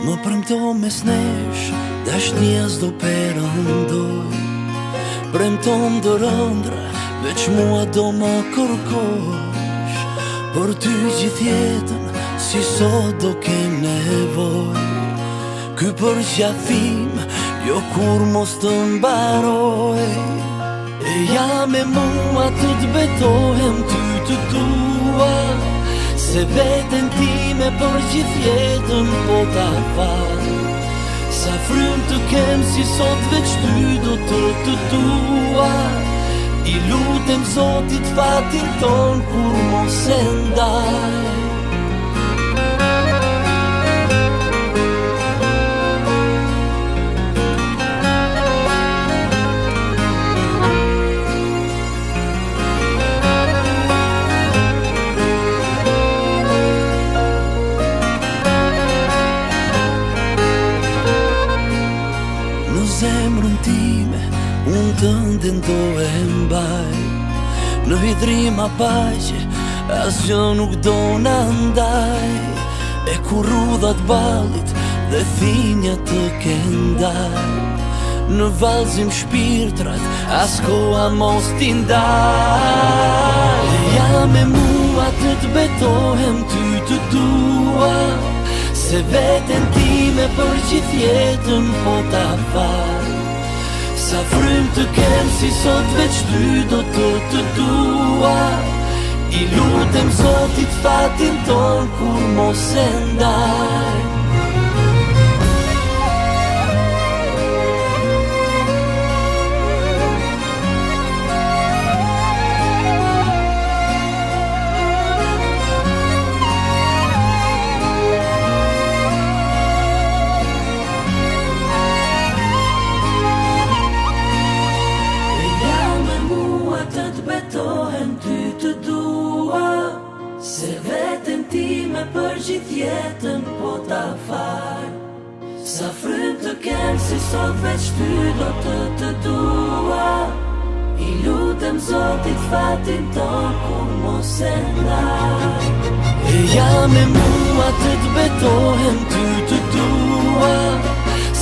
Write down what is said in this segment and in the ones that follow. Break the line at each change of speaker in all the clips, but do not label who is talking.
Më premto mes nesh, dashnia s'do perëndoj. Premto më rëndra, veç mua do më kërkosh. Për ty gjithë jetën, si sot do kem nevoj. Ky përqafim, jo kur mos të mbaroj. E ja me mua të betohem ty të dua, se veten time për gjithë jetën po ta fal. Sa frym të kem si sot veç ty do të dua. I lutem Zotit fatin ton kur mos e ndaj. Zemrën time, unë të ndendo e mbaj. Në hidrima paqe, asgjë nuk do na ndaj. E kur rudhat ballit dhe thinja të kendaj. Në vallëzim shpirtrat, as koha mos t'i ndaj. E ja me mua të betohem ty të dua, se veten time për gjithë jetën po ta fal. Sa frym të kem si sot veç ty do të dua. I lutem Zotit fatin ton kur mos e ndaj. Se veten time për gjithë jetën po ta fal. Sa frym të kem si sot veç ty do të dua. I lutem Zotit fatin ton kur mos e ndaj. E ja me mua të betohem ty të dua,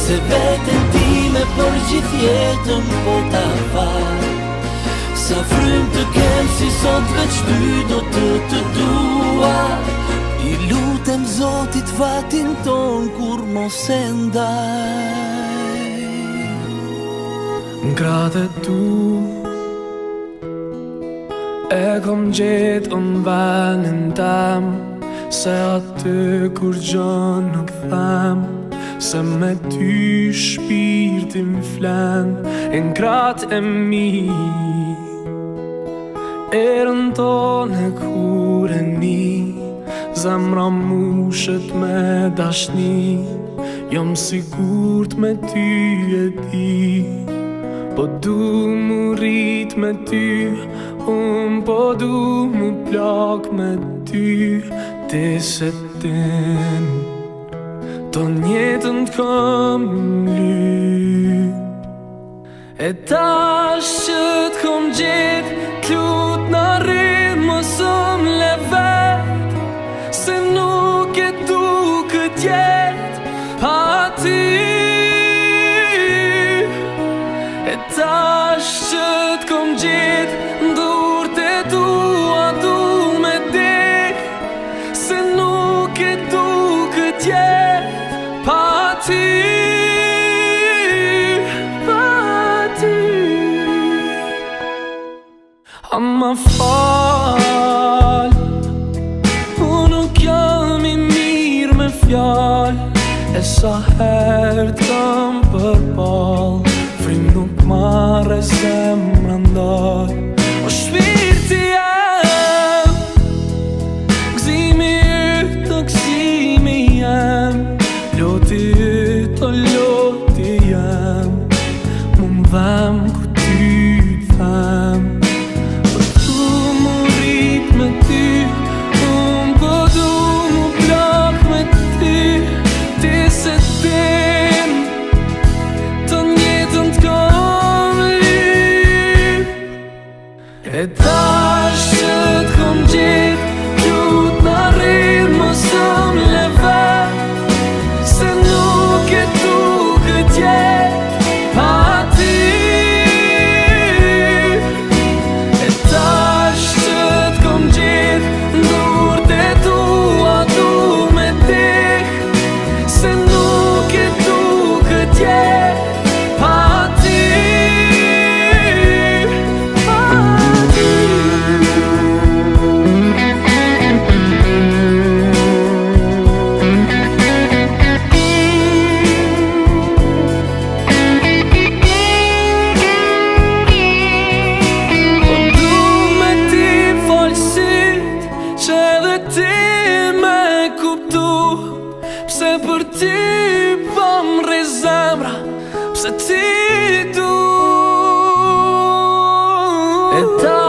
se veten time për gjithë jetën po ta fal. Sa frym të kem si sot veç ty do të dua. I lutem Zotit fatin ton kur mos e ndaj.
N'kratë tu e kom gjetë në venin tem, se aty kur gjën nuk them, se me ty shpirtin flen. N'kratë e mi erën tonë kur e ni, zemra mushet me dashni. Jam sigurt me ty e di, po du mu rrit me ty. Unë po du mu plak me ty. Ti se tin ton jetën t'kom lyp. E tash që t'kom gjet, t'lut në rrim mos le vet, se nuk e du kët jet pa ty. E tash që t'kom gjet, ndurt e tua du me dek, se nuk e du kët jet pa ty. Ama fal, unë nuk jam i mirë me fjall. E sa herë t'kam përball, frim nuk marrë zemra ndal. O shpirti jem, gëzimi yt o gëzimi jem, loti yt o loti jem, mu m'dhem ku ty t'dhem. E tash që t'kom gjet, t'lut në rrim mos le vet, se E ta